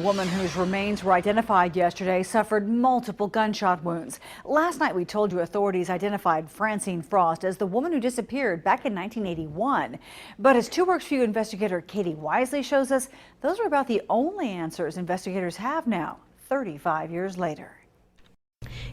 woman whose remains were identified yesterday suffered multiple gunshot wounds. Last night we told you authorities identified Francine Frost as the woman who disappeared back in 1981. But as 2 Works For You investigator Katie Wisely shows us, those are about the only answers investigators have now, 35 years later.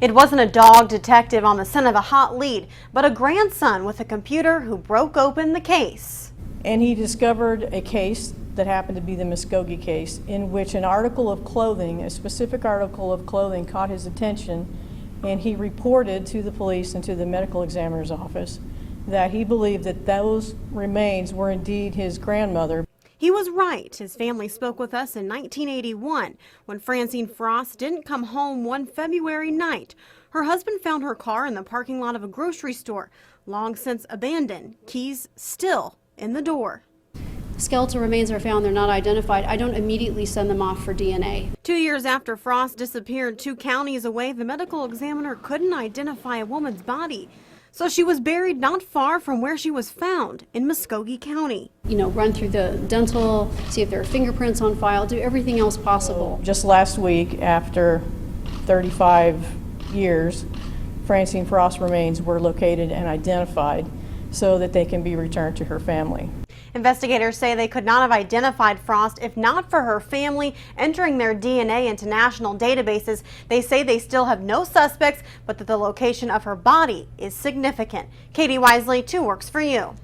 It wasn't a dog detective on the scent of a hot lead, but a grandson with a computer who broke open the case. And he discovered a case that happened to be the Muskogee case, in which an article of clothing, a specific article of clothing, caught his attention, and he reported to the police and to the medical examiner's office that he believed that those remains were indeed his grandmother. He was right. His family spoke with us in 1981 when Francine Frost didn't come home one February night. Her husband found her car in the parking lot of a grocery store, long since abandoned, keys still in the door. Skeletal remains are found, they're not identified. I don't immediately send them off for DNA. 2 years after Frost disappeared 2 counties away, the medical examiner couldn't identify a woman's body. So she was buried not far from where she was found in Muskogee County. You know, run through the dental, see if there are fingerprints on file, do everything else possible. Just last week, after 35 years, Francine Frost remains were located and identified so that they can be returned to her family. Investigators say they could not have identified Frost if not for her family entering their DNA into national databases. They say they still have no suspects, but that the location of her body is significant. Katie Wisely, 2 Works For You.